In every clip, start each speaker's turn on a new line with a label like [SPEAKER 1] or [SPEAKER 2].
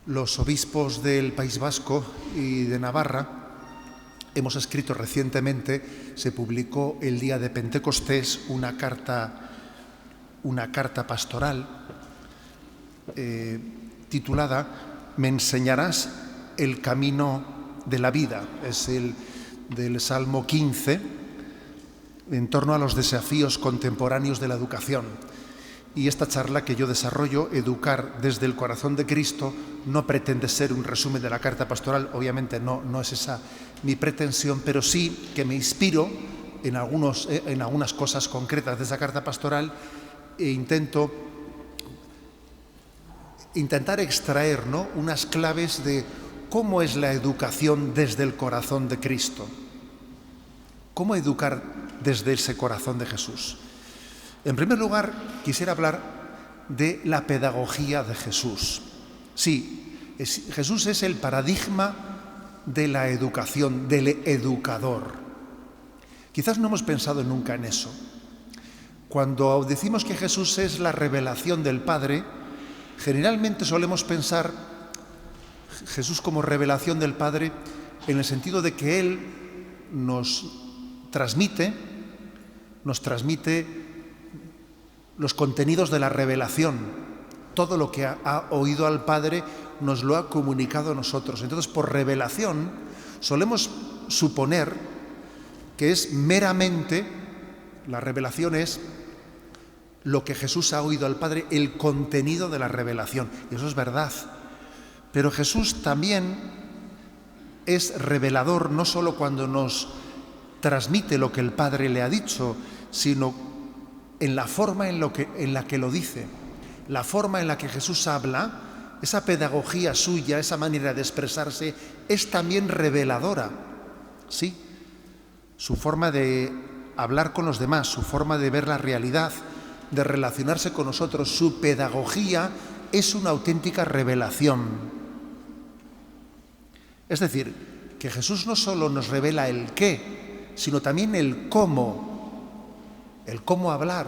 [SPEAKER 1] Los obispos del País Vasco y de Navarra hemos escrito recientemente, se publicó el día de Pentecostés, una carta pastoral titulada «Me enseñarás el camino de la vida». Es del Salmo 15, en torno a los desafíos contemporáneos de la educación. Y esta charla que yo desarrollo, Educar desde el corazón de Cristo, no pretende ser un resumen de la carta pastoral, obviamente no es esa mi pretensión, pero sí que me inspiro en algunas cosas concretas de esa carta pastoral e intentar extraer, ¿no?, unas claves de cómo es la educación desde el corazón de Cristo. ¿Cómo educar desde ese corazón de Jesús? En primer lugar, quisiera hablar de la pedagogía de Jesús. Sí, Jesús es el paradigma de la educación, del educador. Quizás no hemos pensado nunca en eso. Cuando decimos que Jesús es la revelación del Padre, generalmente solemos pensar Jesús como revelación del Padre en el sentido de que Él nos transmite los contenidos de la revelación. Todo lo que ha oído al Padre nos lo ha comunicado a nosotros. Entonces, por revelación, solemos suponer que es meramente, la revelación es lo que Jesús ha oído al Padre, el contenido de la revelación. Y eso es verdad. Pero Jesús también es revelador, no solo cuando nos transmite lo que el Padre le ha dicho, sino en la forma en la que lo dice, la forma en la que Jesús habla, esa pedagogía suya, esa manera de expresarse, es también reveladora. Sí, su forma de hablar con los demás, su forma de ver la realidad, de relacionarse con nosotros, su pedagogía es una auténtica revelación. Es decir, que Jesús no solo nos revela el qué, sino también el cómo hablar,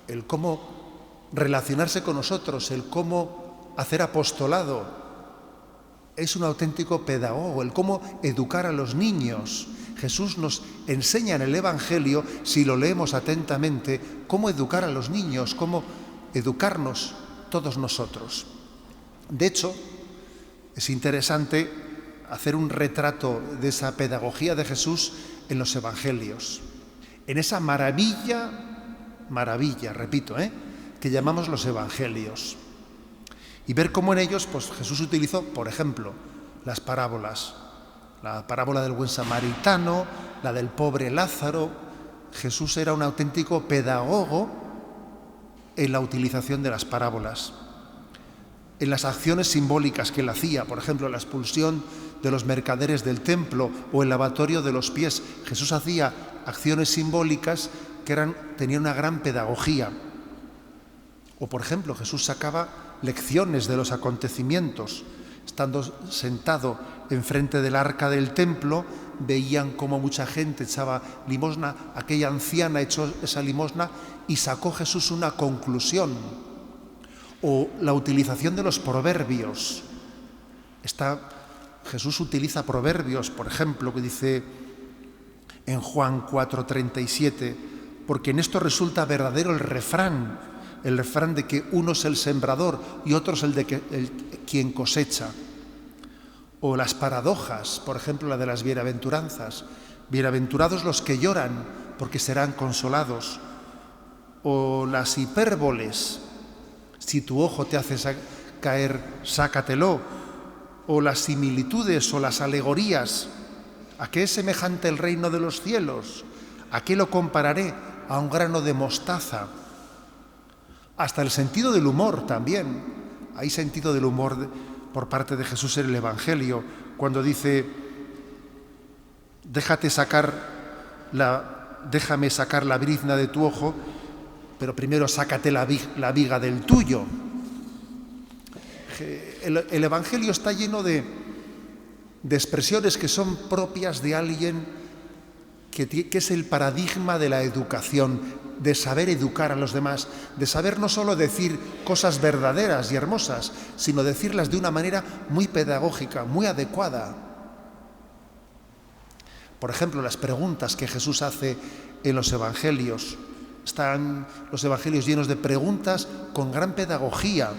[SPEAKER 1] el cómo relacionarse con nosotros, el cómo hacer apostolado. Es un auténtico pedagogo, el cómo educar a los niños. Jesús nos enseña en el Evangelio, si lo leemos atentamente, cómo educar a los niños, cómo educarnos todos nosotros. De hecho, es interesante hacer un retrato de esa pedagogía de Jesús en los Evangelios, en esa maravilla, repito, que llamamos los Evangelios, y ver cómo en ellos Jesús utilizó, por ejemplo, las parábolas, la parábola del buen samaritano, la del pobre Lázaro. Jesús era un auténtico pedagogo en la utilización de las parábolas, en las acciones simbólicas que él hacía, por ejemplo, la expulsión de los mercaderes del templo o el lavatorio de los pies. Jesús hacía acciones simbólicas que tenían una gran pedagogía. O, por ejemplo, Jesús sacaba lecciones de los acontecimientos. Estando sentado enfrente del arca del templo, veían cómo mucha gente echaba limosna. Aquella anciana echó esa limosna y sacó Jesús una conclusión. O la utilización de los proverbios. Jesús utiliza proverbios, por ejemplo, que dice en Juan 4:37, porque en esto resulta verdadero el refrán de que uno es el sembrador y otro es quien cosecha. O las paradojas, por ejemplo, la de las bienaventuranzas. Bienaventurados los que lloran, porque serán consolados. O las hipérboles, si tu ojo te hace caer, sácatelo. O las similitudes o las alegorías. ¿A qué es semejante el reino de los cielos? ¿A qué lo compararé? A un grano de mostaza. Hasta el sentido del humor también. Hay sentido del humor por parte de Jesús en el Evangelio, cuando dice: déjame sacar la brizna de tu ojo, pero primero sácate la viga del tuyo. El Evangelio está lleno de expresiones que son propias de alguien que es el paradigma de la educación, de saber educar a los demás, de saber no solo decir cosas verdaderas y hermosas, sino decirlas de una manera muy pedagógica, muy adecuada. Por ejemplo, las preguntas que Jesús hace en los evangelios. Están los evangelios llenos de preguntas con gran pedagogía.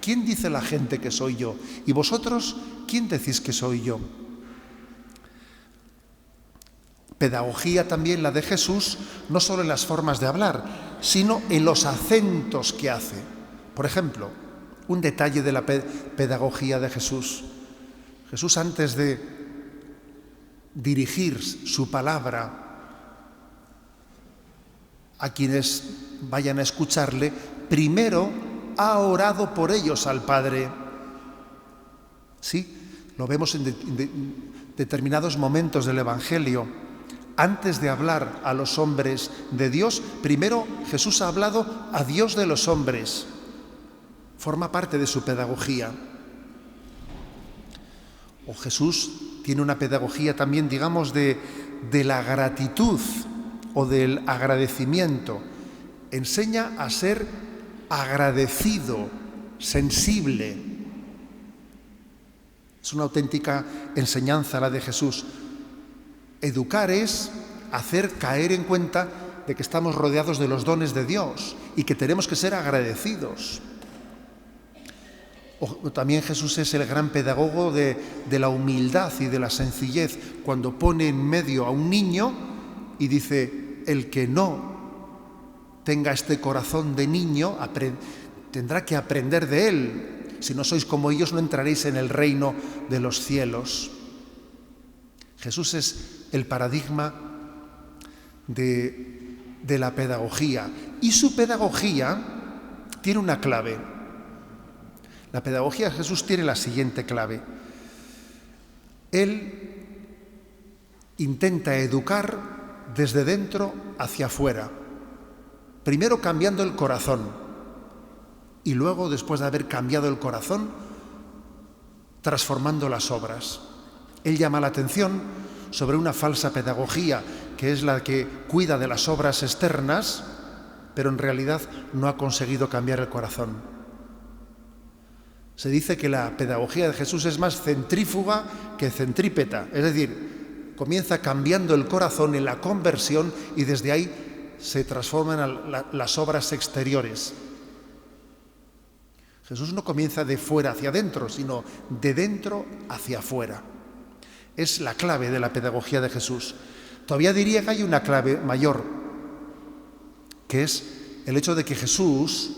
[SPEAKER 1] ¿Quién dice la gente que soy yo? ¿Y vosotros quién decís que soy yo? Pedagogía también la de Jesús, no solo en las formas de hablar, sino en los acentos que hace. Por ejemplo, un detalle de la pedagogía de Jesús. Jesús, antes de dirigir su palabra a quienes vayan a escucharle, primero ha orado por ellos al Padre. Sí, lo vemos en determinados momentos del Evangelio. Antes de hablar a los hombres de Dios, primero Jesús ha hablado a Dios de los hombres. Forma parte de su pedagogía. O Jesús tiene una pedagogía también, digamos, de la gratitud o del agradecimiento. Enseña a ser agradecido, sensible. Es una auténtica enseñanza la de Jesús. Educar es hacer caer en cuenta de que estamos rodeados de los dones de Dios y que tenemos que ser agradecidos. También Jesús es el gran pedagogo de la humildad y de la sencillez, cuando pone en medio a un niño y dice: el que no tenga este corazón de niño tendrá que aprender de él. Si no sois como ellos, no entraréis en el reino de los cielos. Jesús es el paradigma de la pedagogía, y su pedagogía tiene una clave. La pedagogía de Jesús tiene la siguiente clave. Él intenta educar desde dentro hacia afuera, primero cambiando el corazón y luego, después de haber cambiado el corazón, transformando las obras. Él llama la atención sobre una falsa pedagogía, que es la que cuida de las obras externas, pero en realidad no ha conseguido cambiar el corazón. Se dice que la pedagogía de Jesús es más centrífuga que centrípeta, es decir, comienza cambiando el corazón en la conversión y desde ahí se transforman las obras exteriores. Jesús no comienza de fuera hacia adentro, sino de dentro hacia afuera. Es la clave de la pedagogía de Jesús. Todavía diría que hay una clave mayor, que es el hecho de que Jesús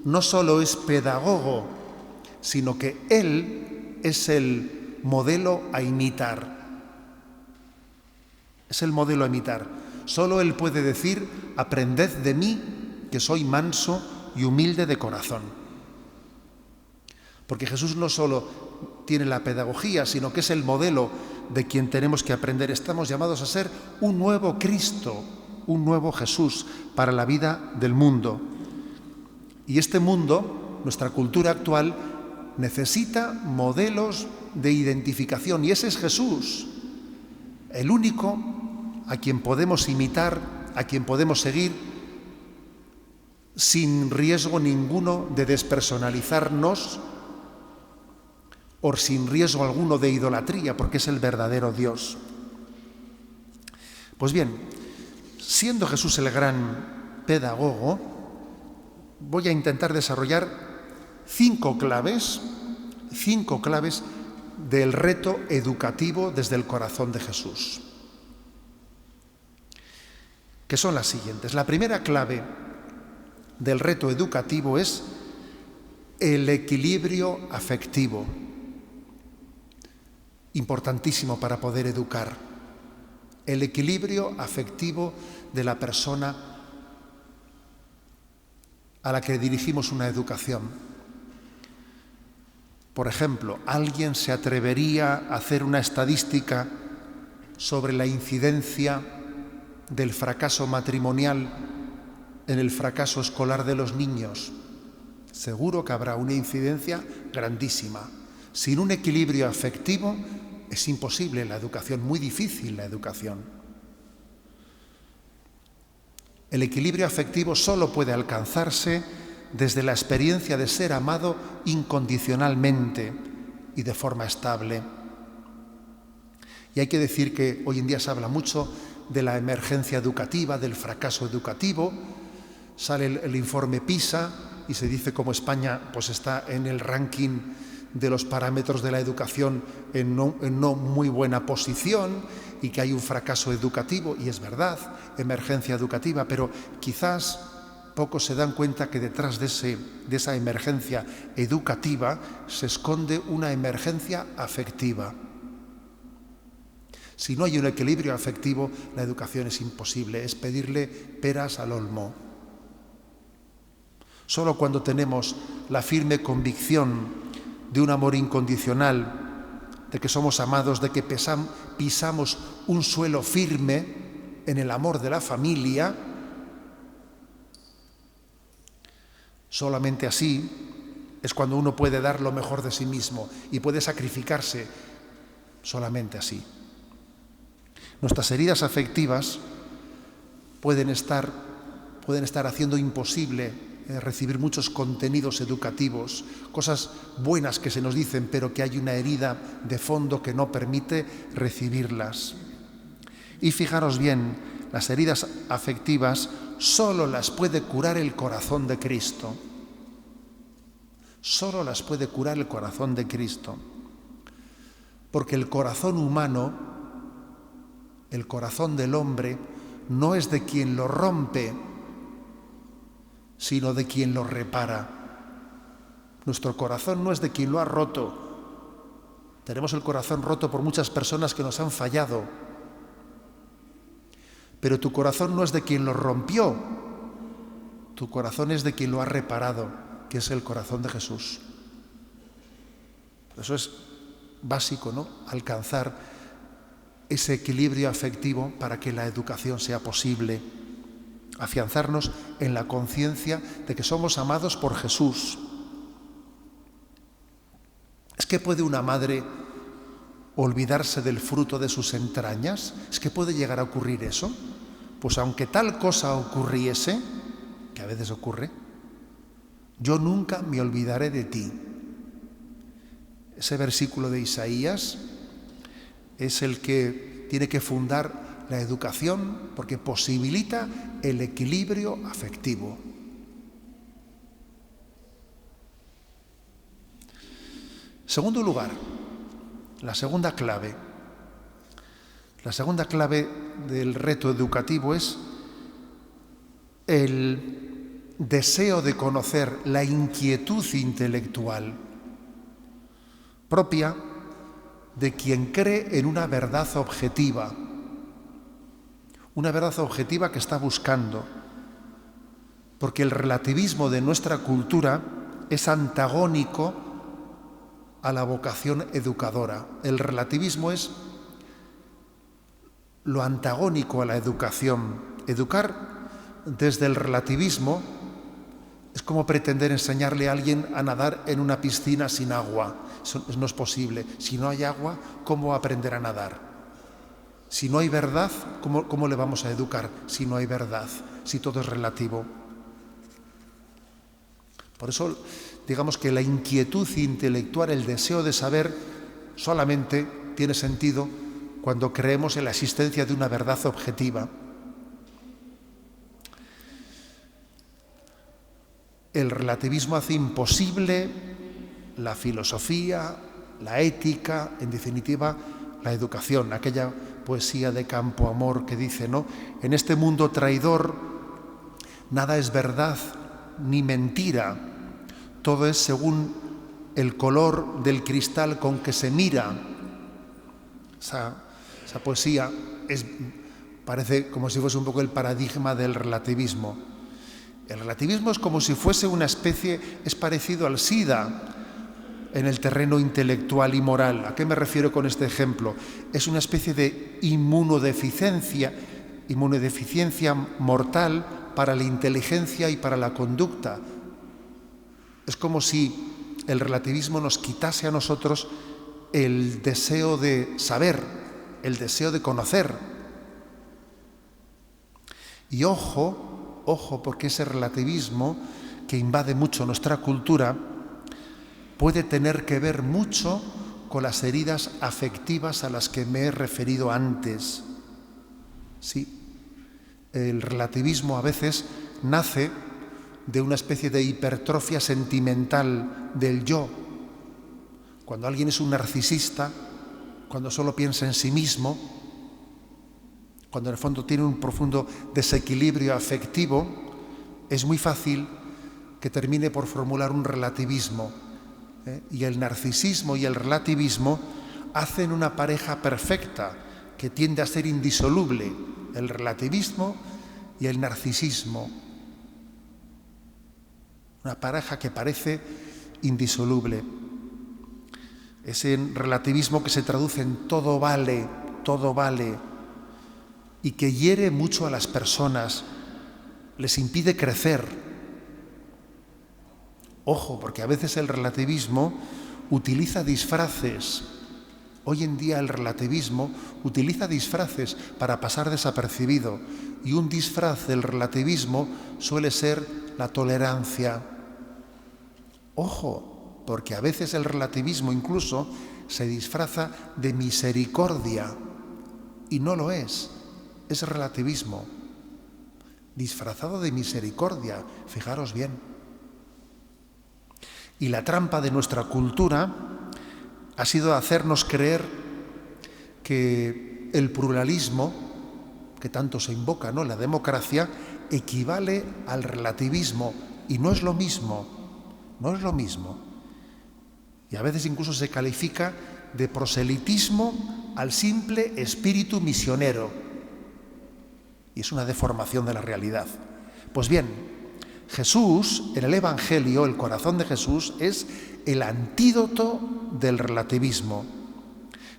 [SPEAKER 1] no solo es pedagogo, sino que Él es el modelo a imitar. Es el modelo a imitar. Solo Él puede decir: aprended de mí, que soy manso y humilde de corazón. Porque Jesús no solo tiene la pedagogía, sino que es el modelo de quien tenemos que aprender. Estamos llamados a ser un nuevo Cristo, un nuevo Jesús para la vida del mundo. Y este mundo, nuestra cultura actual, necesita modelos de identificación, y ese es Jesús, el único a quien podemos imitar, a quien podemos seguir, sin riesgo ninguno de despersonalizarnos o sin riesgo alguno de idolatría, porque es el verdadero Dios. Pues bien, siendo Jesús el gran pedagogo, voy a intentar desarrollar 5 claves del reto educativo desde el corazón de Jesús, que son las siguientes. La primera clave del reto educativo es el equilibrio afectivo. Importantísimo para poder educar. El equilibrio afectivo de la persona a la que dirigimos una educación. Por ejemplo, ¿alguien se atrevería a hacer una estadística sobre la incidencia del fracaso matrimonial en el fracaso escolar de los niños? Seguro que habrá una incidencia grandísima. Sin un equilibrio afectivo es imposible la educación, muy difícil la educación. El equilibrio afectivo solo puede alcanzarse desde la experiencia de ser amado incondicionalmente y de forma estable. Y hay que decir que hoy en día se habla mucho de la emergencia educativa, del fracaso educativo. Sale el informe PISA y se dice cómo España pues está en el ranking de los parámetros de la educación en no muy buena posición y que hay un fracaso educativo, y es verdad, emergencia educativa, pero quizás pocos se dan cuenta que detrás de esa emergencia educativa se esconde una emergencia afectiva. Si no hay un equilibrio afectivo, la educación es imposible, es pedirle peras al olmo. Solo cuando tenemos la firme convicción de un amor incondicional, de que somos amados, de que pisamos un suelo firme en el amor de la familia, solamente así es cuando uno puede dar lo mejor de sí mismo y puede sacrificarse, solamente así. Nuestras heridas afectivas pueden estar haciendo imposible recibir muchos contenidos educativos, cosas buenas que se nos dicen, pero que hay una herida de fondo que no permite recibirlas. Y fijaros bien, las heridas afectivas solo las puede curar el corazón de Cristo. Solo las puede curar el corazón de Cristo. Porque el corazón humano, el corazón del hombre, no es de quien lo rompe, sino de quien lo repara. Nuestro corazón no es de quien lo ha roto. Tenemos el corazón roto por muchas personas que nos han fallado. Pero tu corazón no es de quien lo rompió. Tu corazón es de quien lo ha reparado, que es el corazón de Jesús. Eso es básico, ¿no? Alcanzar ese equilibrio afectivo para que la educación sea posible. Afianzarnos en la conciencia de que somos amados por Jesús. ¿Es que puede una madre olvidarse del fruto de sus entrañas? ¿Es que puede llegar a ocurrir eso? Pues aunque tal cosa ocurriese, que a veces ocurre, yo nunca me olvidaré de ti. Ese versículo de Isaías es el que tiene que fundar la educación, porque posibilita el equilibrio afectivo. Segundo lugar, la segunda clave. La segunda clave del reto educativo es el deseo de conocer, la inquietud intelectual propia de quien cree en una verdad objetiva. Una verdad objetiva que está buscando, porque el relativismo de nuestra cultura es antagónico a la vocación educadora. El relativismo es lo antagónico a la educación. Educar desde el relativismo es como pretender enseñarle a alguien a nadar en una piscina sin agua. Eso no es posible. Si no hay agua, ¿cómo va a aprender a nadar? Si no hay verdad, ¿cómo le vamos a educar si no hay verdad, si todo es relativo? Por eso, digamos que la inquietud intelectual, el deseo de saber, solamente tiene sentido cuando creemos en la existencia de una verdad objetiva. El relativismo hace imposible la filosofía, la ética, en definitiva, la educación, aquella poesía de Campoamor que dice, ¿no? En este mundo traidor nada es verdad ni mentira, todo es según el color del cristal con que se mira. Esa poesía parece como si fuese un poco el paradigma del relativismo. El relativismo es como si fuese una especie, es parecido al SIDA en el terreno intelectual y moral. ¿A qué me refiero con este ejemplo? Es una especie de inmunodeficiencia mortal para la inteligencia y para la conducta. Es como si el relativismo nos quitase a nosotros el deseo de saber, el deseo de conocer. Y ojo, ojo, porque ese relativismo que invade mucho nuestra cultura puede tener que ver mucho con las heridas afectivas a las que me he referido antes. Sí, el relativismo a veces nace de una especie de hipertrofia sentimental del yo. Cuando alguien es un narcisista, cuando solo piensa en sí mismo, cuando en el fondo tiene un profundo desequilibrio afectivo, es muy fácil que termine por formular un relativismo. Y el narcisismo y el relativismo hacen una pareja perfecta que tiende a ser indisoluble, el relativismo y el narcisismo. Una pareja que parece indisoluble. Ese relativismo que se traduce en todo vale, y que hiere mucho a las personas, les impide crecer. Ojo, porque a veces el relativismo utiliza disfraces. Hoy en día el relativismo utiliza disfraces para pasar desapercibido, y un disfraz del relativismo suele ser la tolerancia. Ojo, porque a veces el relativismo incluso se disfraza de misericordia y no lo es relativismo disfrazado de misericordia, fijaros bien. Y la trampa de nuestra cultura ha sido hacernos creer que el pluralismo, que tanto se invoca, ¿no?, la democracia, equivale al relativismo, y no es lo mismo, no es lo mismo. Y a veces incluso se califica de proselitismo al simple espíritu misionero. Y es una deformación de la realidad. Pues bien, Jesús, en el Evangelio, el corazón de Jesús es el antídoto del relativismo.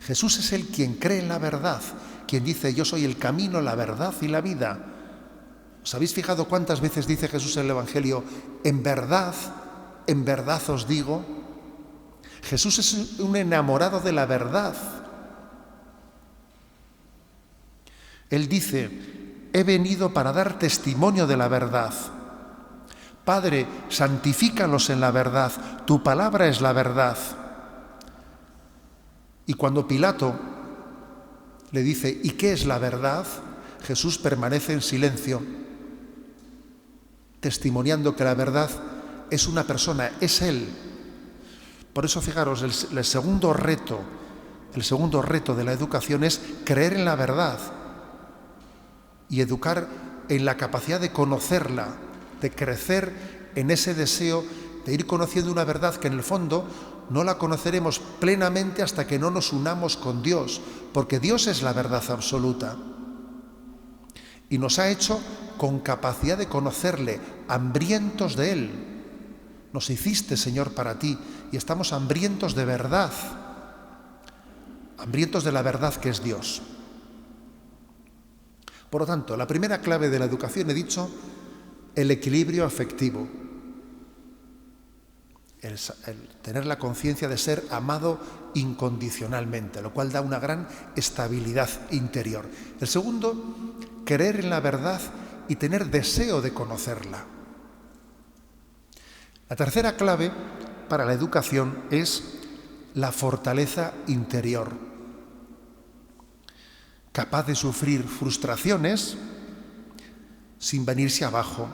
[SPEAKER 1] Jesús es el quien cree en la verdad, quien dice: yo soy el camino, la verdad y la vida. ¿Os habéis fijado cuántas veces dice Jesús en el Evangelio: en verdad os digo? Jesús es un enamorado de la verdad. Él dice: he venido para dar testimonio de la verdad. Padre, santifícalos en la verdad, tu palabra es la verdad. Y cuando Pilato le dice: ¿y qué es la verdad?, Jesús permanece en silencio, testimoniando que la verdad es una persona, es Él. Por eso, fijaros, el segundo reto de la educación es creer en la verdad y educar en la capacidad de conocerla, de crecer en ese deseo de ir conociendo una verdad que en el fondo no la conoceremos plenamente hasta que no nos unamos con Dios, porque Dios es la verdad absoluta. Y nos ha hecho con capacidad de conocerle, hambrientos de Él. Nos hiciste, Señor, para ti, y estamos hambrientos de verdad, hambrientos de la verdad que es Dios. Por lo tanto, la primera clave de la educación, he dicho, el equilibrio afectivo. El tener la conciencia de ser amado incondicionalmente, lo cual da una gran estabilidad interior. El segundo, creer en la verdad y tener deseo de conocerla. La tercera clave para la educación es la fortaleza interior. Capaz de sufrir frustraciones sin venirse abajo,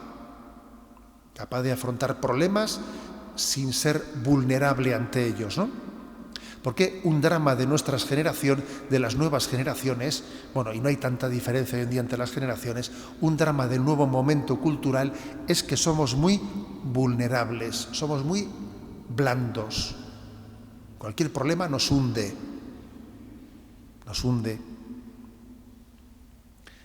[SPEAKER 1] capaz de afrontar problemas sin ser vulnerable ante ellos, ¿no? Porque un drama de nuestras generaciones, de las nuevas generaciones, bueno, y no hay tanta diferencia hoy en día entre las generaciones, un drama del nuevo momento cultural es que somos muy vulnerables, somos muy blandos. Cualquier problema nos hunde.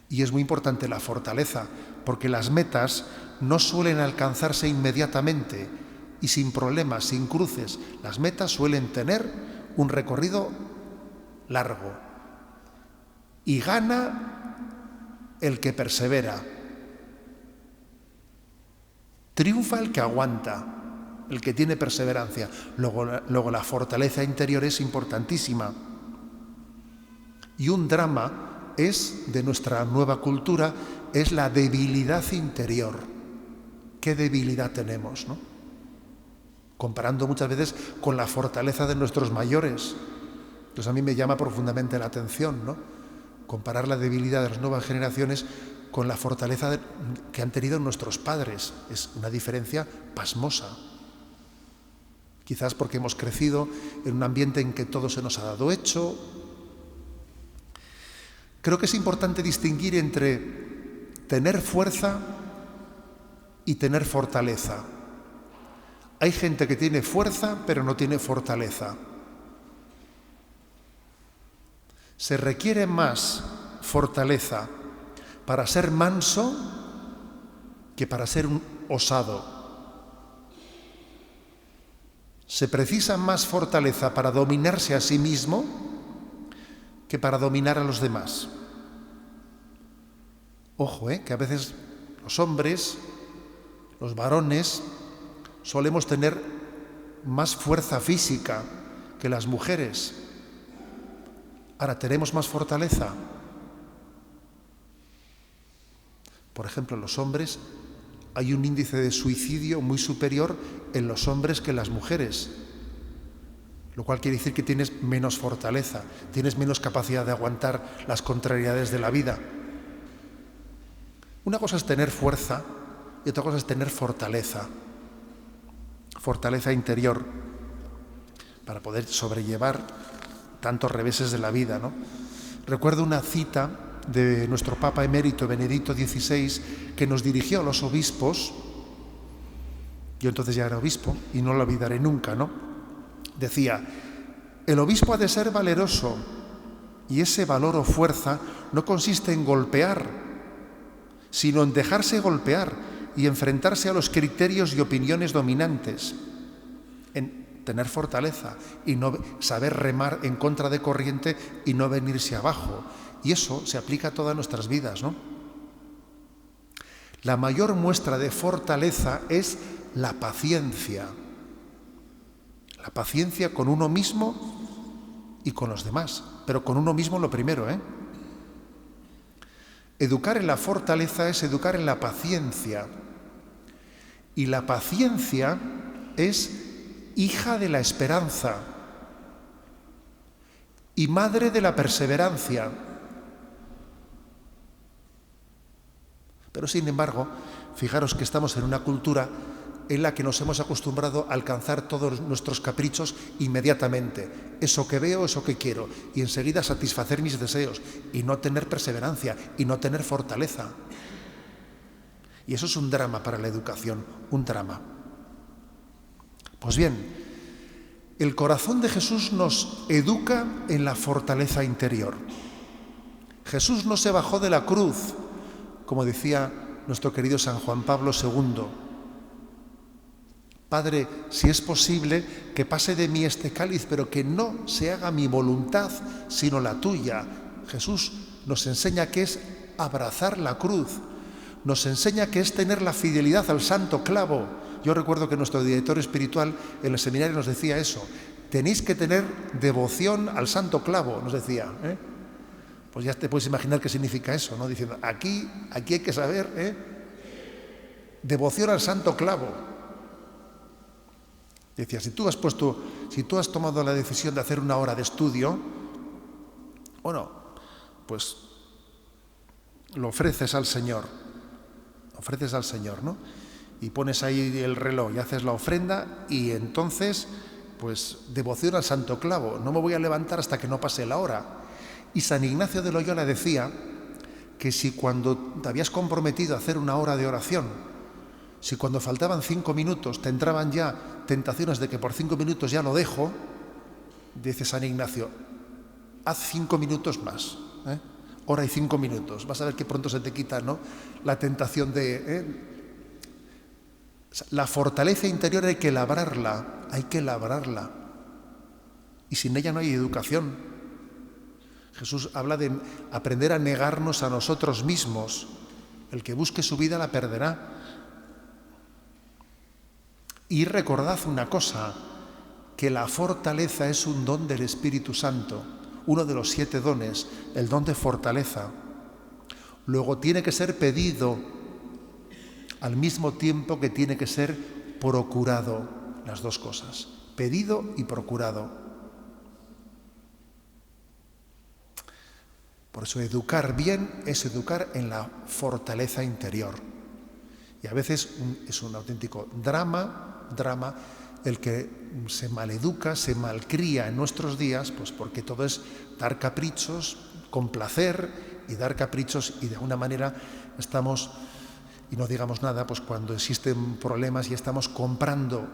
[SPEAKER 1] Y es muy importante la fortaleza, porque las metas no suelen alcanzarse inmediatamente y sin problemas, sin cruces. Las metas suelen tener un recorrido largo. Y gana el que persevera. Triunfa el que aguanta, el que tiene perseverancia. Luego la fortaleza interior es importantísima. Y un drama de nuestra nueva cultura, es la debilidad interior. ¿Qué debilidad tenemos, no? Comparando muchas veces con la fortaleza de nuestros mayores. Entonces a mí me llama profundamente la atención, ¿no? Comparar la debilidad de las nuevas generaciones con la fortaleza que han tenido nuestros padres. Es una diferencia pasmosa. Quizás porque hemos crecido en un ambiente en que todo se nos ha dado hecho. Creo que es importante distinguir entre tener fuerza y tener fortaleza. Hay gente que tiene fuerza pero no tiene fortaleza. Se requiere más fortaleza para ser manso que para ser un osado. Se precisa más fortaleza para dominarse a sí mismo que para dominar a los demás. Ojo, que a veces los hombres, los varones, solemos tener más fuerza física que las mujeres. Ahora, ¿tenemos más fortaleza? Por ejemplo, en los hombres hay un índice de suicidio muy superior en los hombres que en las mujeres, lo cual quiere decir que tienes menos fortaleza, tienes menos capacidad de aguantar las contrariedades de la vida. Una cosa es tener fuerza y otra cosa es tener fortaleza, fortaleza interior, para poder sobrellevar tantos reveses de la vida, ¿no? Recuerdo una cita de nuestro Papa emérito Benedicto XVI que nos dirigió a los obispos. Yo entonces ya era obispo y no lo olvidaré nunca, ¿no? Decía: el obispo ha de ser valeroso, y ese valor o fuerza no consiste en golpear, sino en dejarse golpear y enfrentarse a los criterios y opiniones dominantes, en tener fortaleza y no saber remar en contra de corriente y no venirse abajo. Y eso se aplica a todas nuestras vidas, ¿no? La mayor muestra de fortaleza es la paciencia. La paciencia con uno mismo y con los demás, pero con uno mismo lo primero, Educar en la fortaleza es educar en la paciencia. Y la paciencia es hija de la esperanza y madre de la perseverancia. Pero sin embargo, fijaros que estamos en una cultura en la que nos hemos acostumbrado a alcanzar todos nuestros caprichos inmediatamente. Eso que veo, eso que quiero. Y enseguida satisfacer mis deseos y no tener perseverancia y no tener fortaleza. Y eso es un drama para la educación, un drama. Pues bien, el corazón de Jesús nos educa en la fortaleza interior. Jesús no se bajó de la cruz, como decía nuestro querido San Juan Pablo II. Padre, si es posible, que pase de mí este cáliz, pero que no se haga mi voluntad, sino la tuya. Jesús nos enseña que es abrazar la cruz, nos enseña que es tener la fidelidad al santo clavo. Yo recuerdo que nuestro director espiritual en el seminario nos decía eso: tenéis que tener devoción al santo clavo, nos decía. Pues ya te puedes imaginar qué significa eso, ¿no? Diciendo, aquí hay que saber, devoción al santo clavo. Decía, si tú has tomado la decisión de hacer una hora de estudio, bueno, pues lo ofreces al Señor, ¿no? Y pones ahí el reloj y haces la ofrenda y entonces, pues, devoción al santo clavo. No me voy a levantar hasta que no pase la hora. Y San Ignacio de Loyola decía que si cuando te habías comprometido a hacer una hora de oración, si cuando faltaban 5 minutos te entraban ya tentaciones de que por 5 minutos ya lo dejo, dice San Ignacio, haz 5 minutos más, hora y 5 minutos. Vas a ver que pronto se te quita, ¿no?, la tentación de... La fortaleza interior hay que labrarla. Y sin ella no hay educación. Jesús habla de aprender a negarnos a nosotros mismos. El que busque su vida la perderá. Y recordad una cosa, que la fortaleza es un don del Espíritu Santo, uno de los 7 dones, el don de fortaleza. Luego tiene que ser pedido al mismo tiempo que tiene que ser procurado, las dos cosas, pedido y procurado. Por eso educar bien es educar en la fortaleza interior. Y a veces es un auténtico drama el que se maleduca, se malcría en nuestros días, pues porque todo es dar caprichos, complacer y dar caprichos, y de alguna manera estamos, y no digamos nada, pues cuando existen problemas y estamos comprando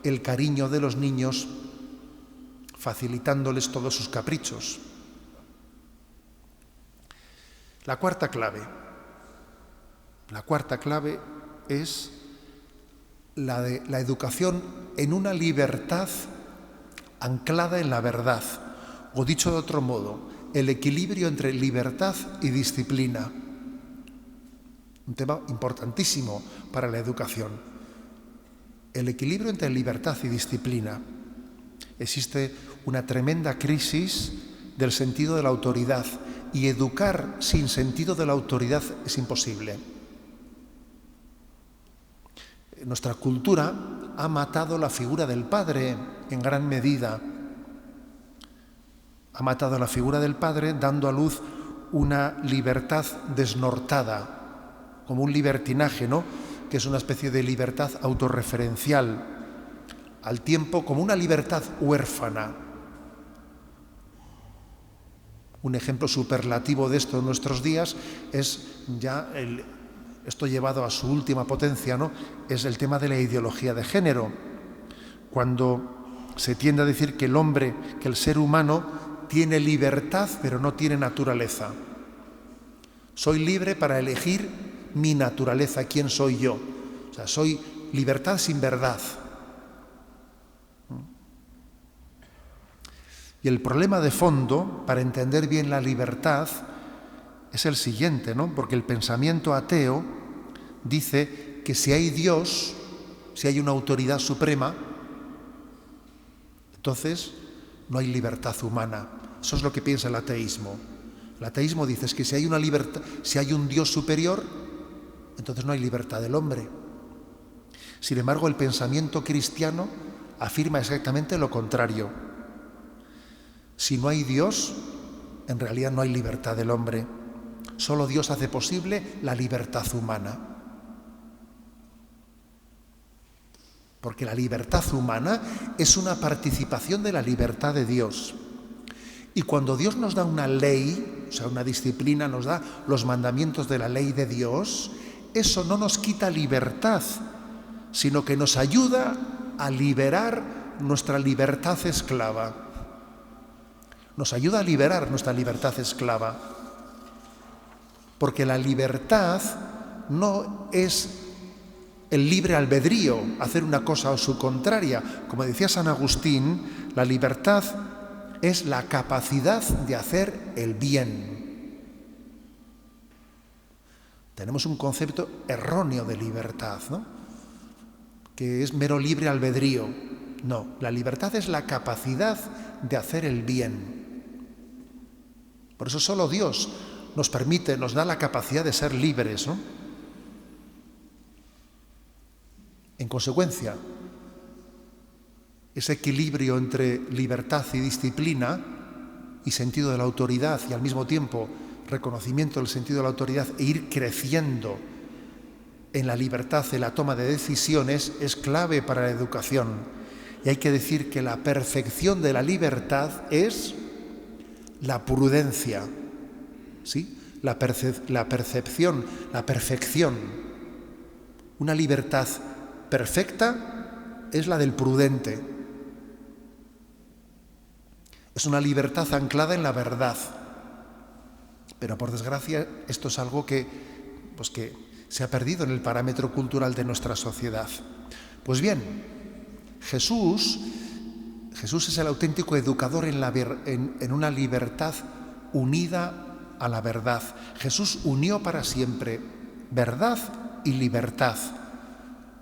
[SPEAKER 1] el cariño de los niños, facilitándoles todos sus caprichos. La cuarta clave es la de la educación en una libertad anclada en la verdad, o dicho de otro modo, el equilibrio entre libertad y disciplina. Un tema importantísimo para la educación. El equilibrio entre libertad y disciplina. Existe una tremenda crisis del sentido de la autoridad, y educar sin sentido de la autoridad es imposible. Nuestra cultura ha matado la figura del padre en gran medida. Ha matado la figura del padre dando a luz una libertad desnortada, como un libertinaje, ¿no? Que es una especie de libertad autorreferencial, al tiempo como una libertad huérfana. Un ejemplo superlativo de esto en nuestros días es ya esto llevado a su última potencia, ¿no? Es el tema de la ideología de género. Cuando se tiende a decir que el ser humano tiene libertad, pero no tiene naturaleza. Soy libre para elegir mi naturaleza, quién soy yo. O sea, soy libertad sin verdad. Y el problema de fondo, para entender bien la libertad, es el siguiente, ¿no? Porque el pensamiento ateo dice que si hay Dios, si hay una autoridad suprema, entonces no hay libertad humana. Eso es lo que piensa el ateísmo. El ateísmo dice que si hay una libertad, si hay un Dios superior, entonces no hay libertad del hombre. Sin embargo, el pensamiento cristiano afirma exactamente lo contrario. Si no hay Dios, en realidad no hay libertad del hombre. Solo Dios hace posible la libertad humana. Porque la libertad humana es una participación de la libertad de Dios. Y cuando Dios nos da una ley, o sea, una disciplina, nos da los mandamientos de la ley de Dios, eso no nos quita libertad, sino que nos ayuda a liberar nuestra libertad esclava. Nos ayuda a liberar nuestra libertad esclava. Porque la libertad no es el libre albedrío, hacer una cosa o su contraria. Como decía San Agustín, la libertad es la capacidad de hacer el bien. Tenemos un concepto erróneo de libertad, ¿no? Que es mero libre albedrío. No, la libertad es la capacidad de hacer el bien. Por eso solo Dios nos permite, nos da la capacidad de ser libres, ¿no? En consecuencia, ese equilibrio entre libertad y disciplina y sentido de la autoridad, y al mismo tiempo reconocimiento del sentido de la autoridad, e ir creciendo en la libertad, en la toma de decisiones, es clave para la educación. Y hay que decir que la perfección de la libertad es la prudencia, ¿sí? La perfección. Una libertad perfecta es la del prudente. Es una libertad anclada en la verdad. Pero por desgracia esto es algo que se ha perdido en el parámetro cultural de nuestra sociedad. Pues bien, Jesús es el auténtico educador en una libertad unida a la verdad. Jesús unió para siempre verdad y libertad.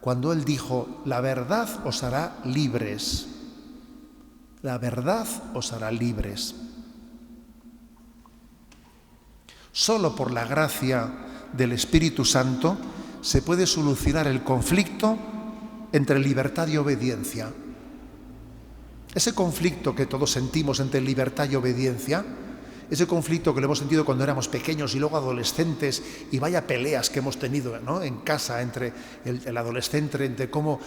[SPEAKER 1] Cuando Él dijo, la verdad os hará libres. La verdad os hará libres. Solo por la gracia del Espíritu Santo se puede solucionar el conflicto entre libertad y obediencia. Ese conflicto que todos sentimos entre libertad y obediencia, ese conflicto que lo hemos sentido cuando éramos pequeños y luego adolescentes, y vaya peleas que hemos tenido, ¿no?, en casa entre el adolescente, entre cómo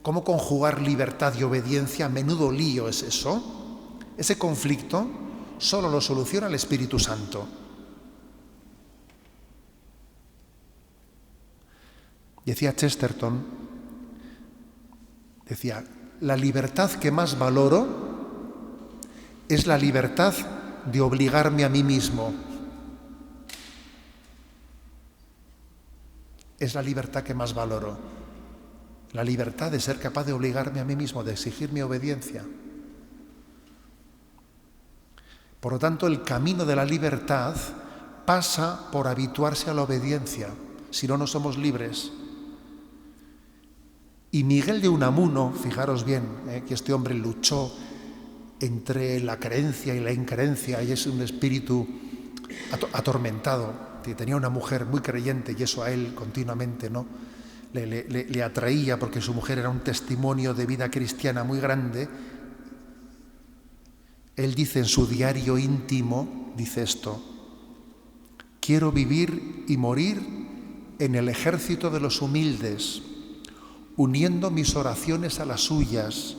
[SPEAKER 1] conjugar libertad y obediencia, menudo lío es eso. Ese conflicto solo lo soluciona el Espíritu Santo. Decía Chesterton, la libertad que más valoro es la libertad de obligarme a mí mismo. Es la libertad que más valoro. La libertad de ser capaz de obligarme a mí mismo, de exigir mi obediencia. Por lo tanto, el camino de la libertad pasa por habituarse a la obediencia. Si no, no somos libres. Y Miguel de Unamuno, fijaros bien, que este hombre luchó entre la creencia y la increencia, y es un espíritu atormentado. Tenía una mujer muy creyente y eso a él continuamente, ¿no?, le atraía, porque su mujer era un testimonio de vida cristiana muy grande. Él dice en su diario íntimo, dice esto: quiero vivir y morir en el ejército de los humildes, uniendo mis oraciones a las suyas,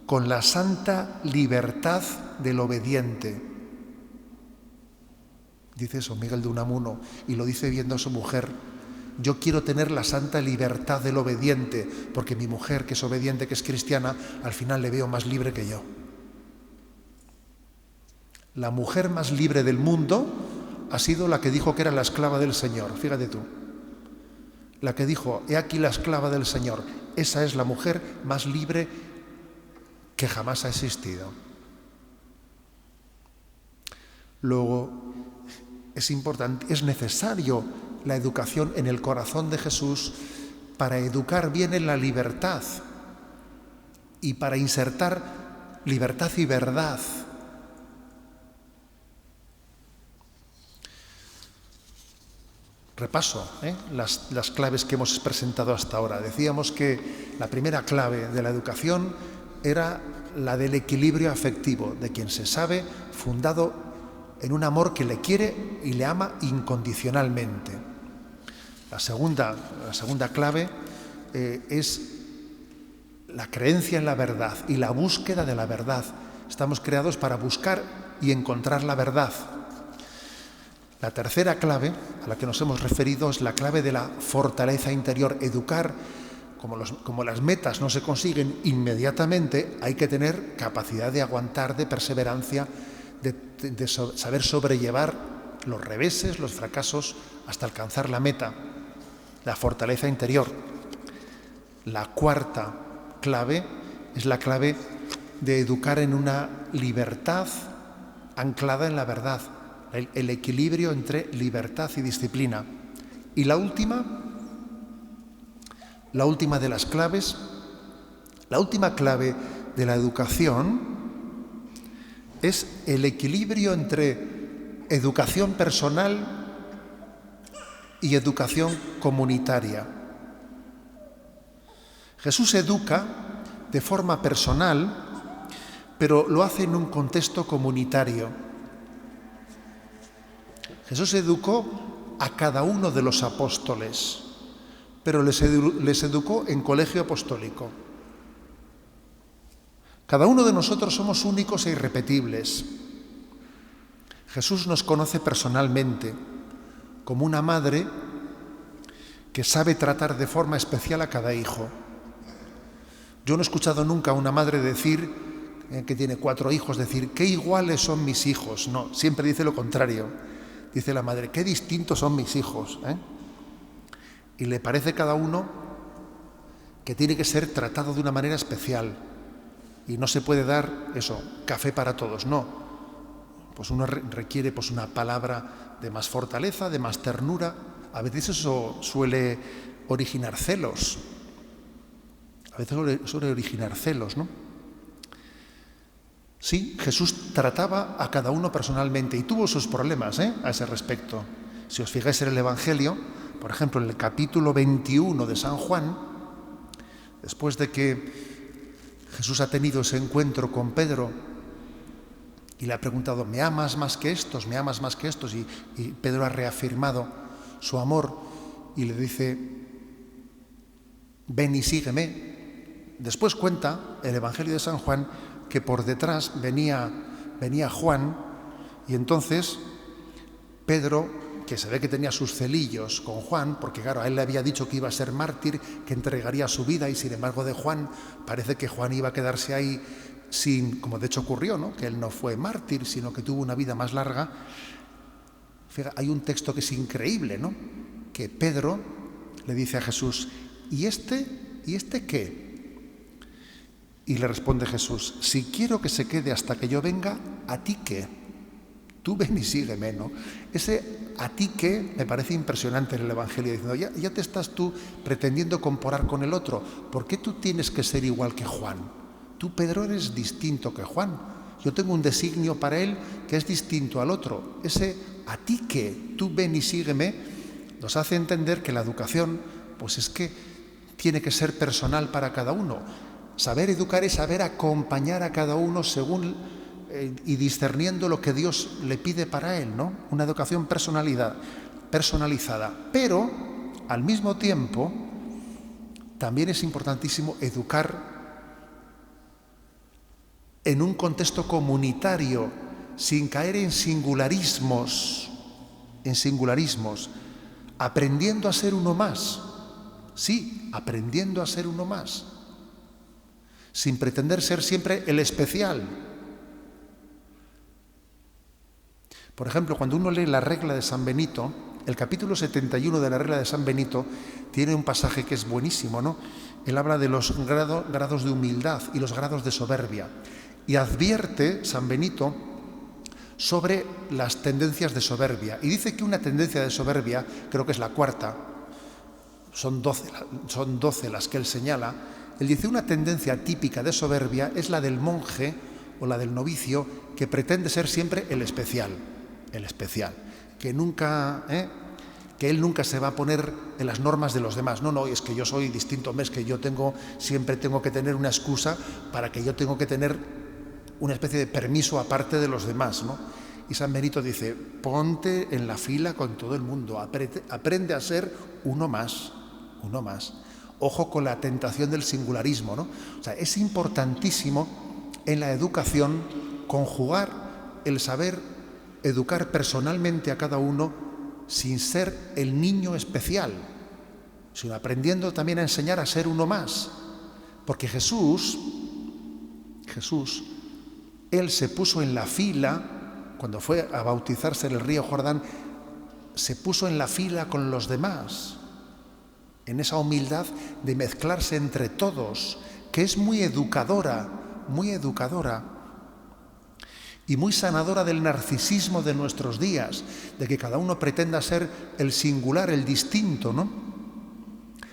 [SPEAKER 1] con la santa libertad del obediente. Dice eso Miguel de Unamuno, y lo dice viendo a su mujer. Yo quiero tener la santa libertad del obediente, porque mi mujer, que es obediente, que es cristiana, al final le veo más libre que yo. La mujer más libre del mundo ha sido la que dijo que era la esclava del Señor, fíjate tú. La que dijo, he aquí la esclava del Señor. Esa es la mujer más libre que jamás ha existido. Luego, es importante, es necesario la educación en el corazón de Jesús para educar bien en la libertad y para insertar libertad y verdad. Repaso las claves que hemos presentado hasta ahora. Decíamos que la primera clave de la educación era la del equilibrio afectivo, de quien se sabe fundado en un amor que le quiere y le ama incondicionalmente. La segunda clave es la creencia en la verdad y la búsqueda de la verdad. Estamos creados para buscar y encontrar la verdad. La tercera clave a la que nos hemos referido es la clave de la fortaleza interior. Educar, como las metas no se consiguen inmediatamente, hay que tener capacidad de aguantar, de perseverancia, de saber sobrellevar los reveses, los fracasos, hasta alcanzar la meta. La fortaleza interior. La cuarta clave es la clave de educar en una libertad anclada en la verdad. El equilibrio entre libertad y disciplina. Y la última de las claves, la última clave de la educación es el equilibrio entre educación personal y educación comunitaria. Jesús educa de forma personal, pero lo hace en un contexto comunitario. Jesús educó a cada uno de los apóstoles, pero les educó en colegio apostólico. Cada uno de nosotros somos únicos e irrepetibles. Jesús nos conoce personalmente, como una madre que sabe tratar de forma especial a cada hijo. Yo no he escuchado nunca a una madre decir, que tiene 4 hijos, decir, qué iguales son mis hijos. No, siempre dice lo contrario. Dice la madre, qué distintos son mis hijos. Y le parece a cada uno que tiene que ser tratado de una manera especial. Y no se puede dar eso, café para todos, no. Pues uno requiere una palabra de más fortaleza, de más ternura. A veces eso suele originar celos. ¿no? Sí, Jesús trataba a cada uno personalmente y tuvo sus problemas a ese respecto. Si os fijáis en el Evangelio, por ejemplo, en el capítulo 21 de San Juan, después de que Jesús ha tenido ese encuentro con Pedro y le ha preguntado, ¿me amas más que estos? ¿Me amas más que estos? Y Pedro ha reafirmado su amor y le dice, ven y sígueme. Después cuenta el Evangelio de San Juan que por detrás venía Juan y entonces Pedro, que se ve que tenía sus celillos con Juan, porque claro, a él le había dicho que iba a ser mártir, que entregaría su vida y sin embargo de Juan parece que Juan iba a quedarse ahí sin, como de hecho ocurrió, ¿no? Que él no fue mártir, sino que tuvo una vida más larga. Fíjate, hay un texto que es increíble, ¿no? Que Pedro le dice a Jesús, ¿y este qué? Y le responde Jesús, si quiero que se quede hasta que yo venga, ¿a ti qué? Tú ven y sígueme, ¿no? Ese a ti qué me parece impresionante en el Evangelio, diciendo, ya te estás tú pretendiendo comparar con el otro. ¿Por qué tú tienes que ser igual que Juan? Tú, Pedro, eres distinto que Juan. Yo tengo un designio para él que es distinto al otro. Ese a ti qué, tú ven y sígueme, nos hace entender que la educación, pues es que tiene que ser personal para cada uno. Saber educar es saber acompañar a cada uno según y discerniendo lo que Dios le pide para él, ¿no? Una educación personalizada. Pero, al mismo tiempo, también es importantísimo educar en un contexto comunitario, sin caer en singularismos, aprendiendo a ser uno más. Sí, aprendiendo a ser uno más. Sin pretender ser siempre el especial. Por ejemplo, cuando uno lee la regla de San Benito, el capítulo 71 de la regla de San Benito tiene un pasaje que es buenísimo, ¿no? Él habla de los grados de humildad y los grados de soberbia. Y advierte San Benito sobre las tendencias de soberbia. Y dice que una tendencia de soberbia, creo que es la cuarta, son 12 las que él señala. Él dice, una tendencia típica de soberbia es la del monje o la del novicio que pretende ser siempre el especial, que él nunca se va a poner en las normas de los demás. No, es que yo soy distinto, es que yo siempre tengo que tener una excusa para que yo tengo que tener una especie de permiso aparte de los demás, ¿no? Y San Benito dice, ponte en la fila con todo el mundo, aprende a ser uno más. Ojo con la tentación del singularismo, ¿no? O sea, es importantísimo en la educación conjugar el saber educar personalmente a cada uno sin ser el niño especial, sino aprendiendo también a enseñar a ser uno más. Porque Jesús, él se puso en la fila, cuando fue a bautizarse en el río Jordán, se puso en la fila con los demás, en esa humildad de mezclarse entre todos, que es muy educadora y muy sanadora del narcisismo de nuestros días, de que cada uno pretenda ser el singular, el distinto, ¿no?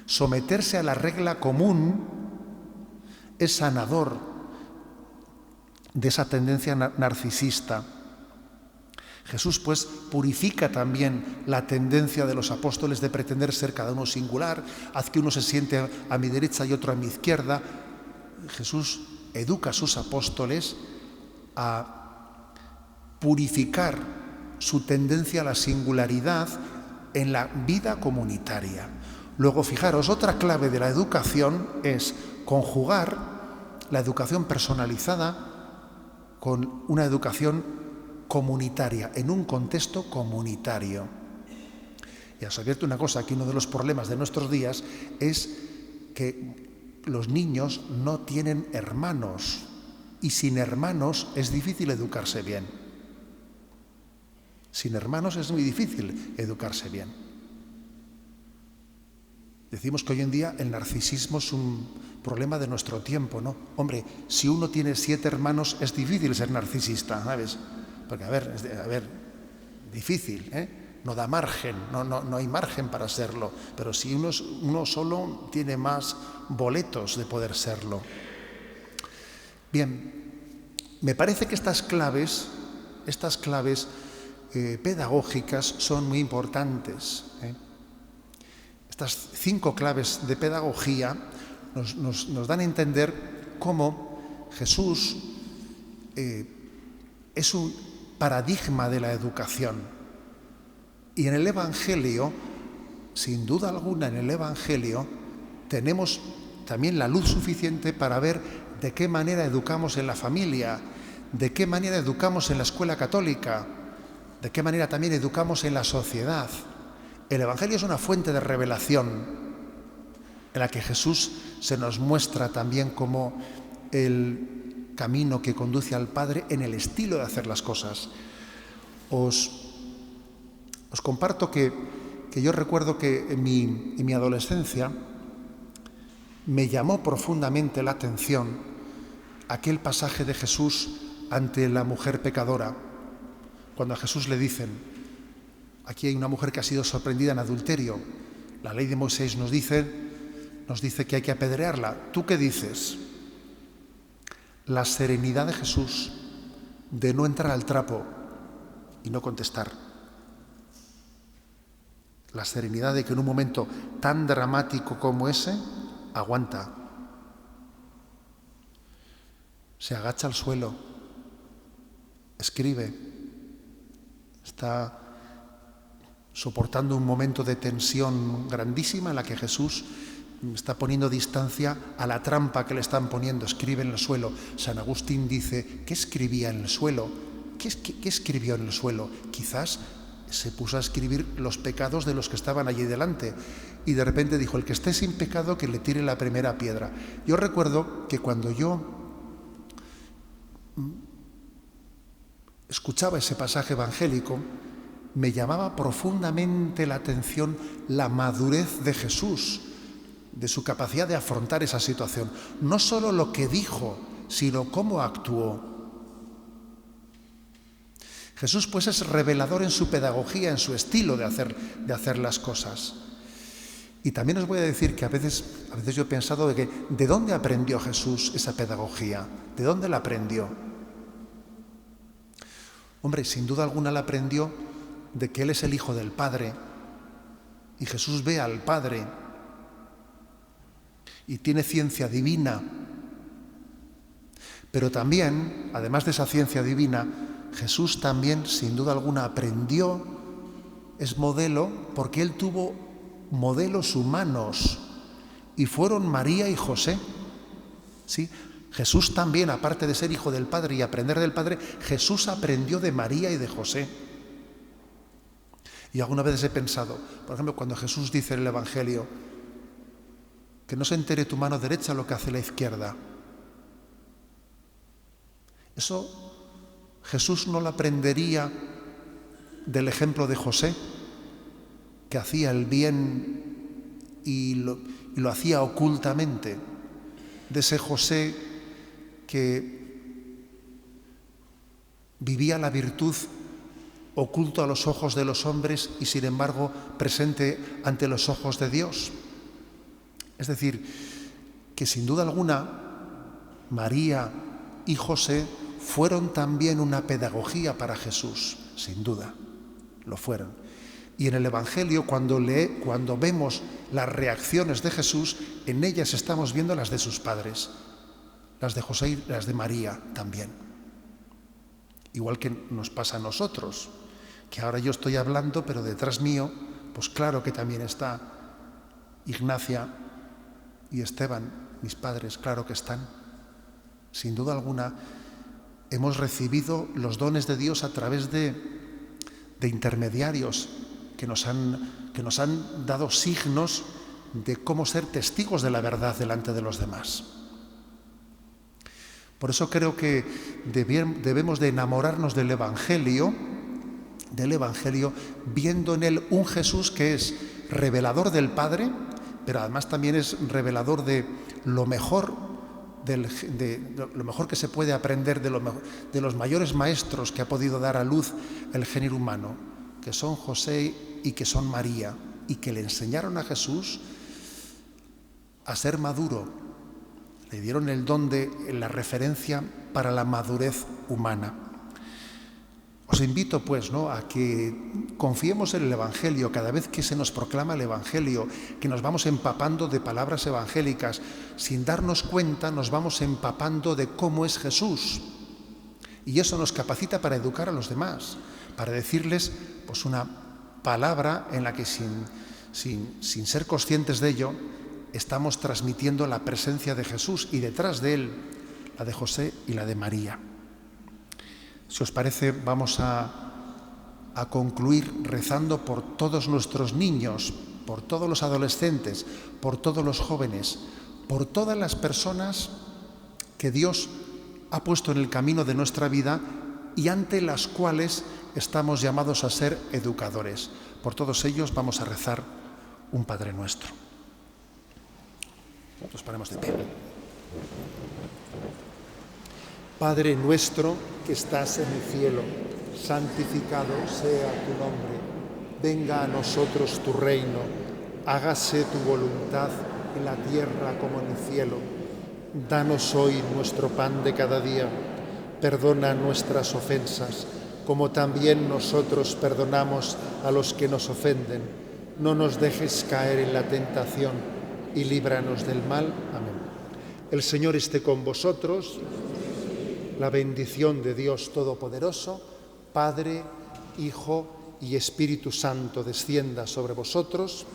[SPEAKER 1] Someterse a la regla común es sanador de esa tendencia narcisista. Jesús, pues, purifica también la tendencia de los apóstoles de pretender ser cada uno singular, haz que uno se siente a mi derecha y otro a mi izquierda. Jesús educa a sus apóstoles a purificar su tendencia a la singularidad en la vida comunitaria. Luego, fijaros, otra clave de la educación es conjugar la educación personalizada con una educación comunitaria, en un contexto comunitario. Y os advierto una cosa, que uno de los problemas de nuestros días es que los niños no tienen hermanos y sin hermanos es difícil educarse bien. Sin hermanos es muy difícil educarse bien. Decimos que hoy en día el narcisismo es un problema de nuestro tiempo, ¿no? Hombre, si uno tiene 7 hermanos es difícil ser narcisista, ¿sabes? Porque, a ver, difícil, ¿eh? No da margen, no hay margen para serlo. Pero si uno solo tiene más boletos de poder serlo. Bien, Me parece que estas claves pedagógicas son muy importantes. Estas 5 claves de pedagogía nos dan a entender cómo Jesús es un paradigma de la educación. Y en el Evangelio, sin duda alguna, en el Evangelio tenemos también la luz suficiente para ver de qué manera educamos en la familia, de qué manera educamos en la escuela católica, de qué manera también educamos en la sociedad. El Evangelio es una fuente de revelación en la que Jesús se nos muestra también como el camino que conduce al Padre en el estilo de hacer las cosas. Os comparto que yo recuerdo que en mi adolescencia me llamó profundamente la atención aquel pasaje de Jesús ante la mujer pecadora, cuando a Jesús le dicen: aquí hay una mujer que ha sido sorprendida en adulterio, la ley de Moisés nos dice que hay que apedrearla. ¿Tú qué dices? La serenidad de Jesús de no entrar al trapo y no contestar. La serenidad de que en un momento tan dramático como ese, aguanta. Se agacha al suelo, escribe, está soportando un momento de tensión grandísima en la que Jesús está poniendo distancia a la trampa que le están poniendo. Escribe en el suelo. San Agustín dice: ¿qué escribía en el suelo? ¿Qué escribió en el suelo? Quizás se puso a escribir los pecados de los que estaban allí delante, y de repente dijo: el que esté sin pecado, que le tire la primera piedra. Yo recuerdo que cuando yo escuchaba ese pasaje evangélico, me llamaba profundamente la atención la madurez de Jesús, de su capacidad de afrontar esa situación. No solo lo que dijo, sino cómo actuó. Jesús, pues, es revelador en su pedagogía, en su estilo de hacer las cosas. Y también os voy a decir que a veces yo he pensado ¿de dónde aprendió Jesús esa pedagogía? ¿De dónde la aprendió? Hombre, sin duda alguna la aprendió de que Él es el Hijo del Padre, y Jesús ve al Padre y tiene ciencia divina. Pero también, además de esa ciencia divina, Jesús también, sin duda alguna, aprendió, es modelo, porque Él tuvo modelos humanos, y fueron María y José. ¿Sí? Jesús también, aparte de ser Hijo del Padre y aprender del Padre, Jesús aprendió de María y de José. Y alguna vez he pensado, por ejemplo, cuando Jesús dice en el Evangelio: que no se entere tu mano derecha lo que hace la izquierda. Eso Jesús no lo aprendería del ejemplo de José, que hacía el bien y lo hacía ocultamente, de ese José que vivía la virtud oculto a los ojos de los hombres y sin embargo presente ante los ojos de Dios. Es decir, que sin duda alguna María y José fueron también una pedagogía para Jesús, sin duda, lo fueron. Y en el Evangelio, cuando vemos las reacciones de Jesús, en ellas estamos viendo las de sus padres, las de José y las de María también. Igual que nos pasa a nosotros, que ahora yo estoy hablando, pero detrás mío, pues claro que también está Ignacia y Esteban, mis padres, claro que están. Sin duda alguna, hemos recibido los dones de Dios a través de intermediarios que nos han dado signos de cómo ser testigos de la verdad delante de los demás. Por eso creo que debemos de enamorarnos del Evangelio, viendo en él un Jesús que es revelador del Padre, pero además también es revelador de lo mejor, de lo mejor que se puede aprender de los mayores maestros que ha podido dar a luz el género humano, que son José y que son María, y que le enseñaron a Jesús a ser maduro. Le dieron el don de la referencia para la madurez humana. Os invito, pues, ¿no?, a que confiemos en el Evangelio. Cada vez que se nos proclama el Evangelio, que nos vamos empapando de palabras evangélicas, sin darnos cuenta nos vamos empapando de cómo es Jesús. Y eso nos capacita para educar a los demás, para decirles, pues, una palabra en la que sin ser conscientes de ello, estamos transmitiendo la presencia de Jesús y detrás de él la de José y la de María. Si os parece, vamos a concluir rezando por todos nuestros niños, por todos los adolescentes, por todos los jóvenes, por todas las personas que Dios ha puesto en el camino de nuestra vida y ante las cuales estamos llamados a ser educadores. Por todos ellos vamos a rezar un Padre Nuestro. Nos ponemos de pie. Padre nuestro que estás en el cielo, santificado sea tu nombre. Venga a nosotros tu reino. Hágase tu voluntad en la tierra como en el cielo. Danos hoy nuestro pan de cada día. Perdona nuestras ofensas, como también nosotros perdonamos a los que nos ofenden. No nos dejes caer en la tentación y líbranos del mal. Amén. El Señor esté con vosotros. La bendición de Dios Todopoderoso, Padre, Hijo y Espíritu Santo, descienda sobre vosotros.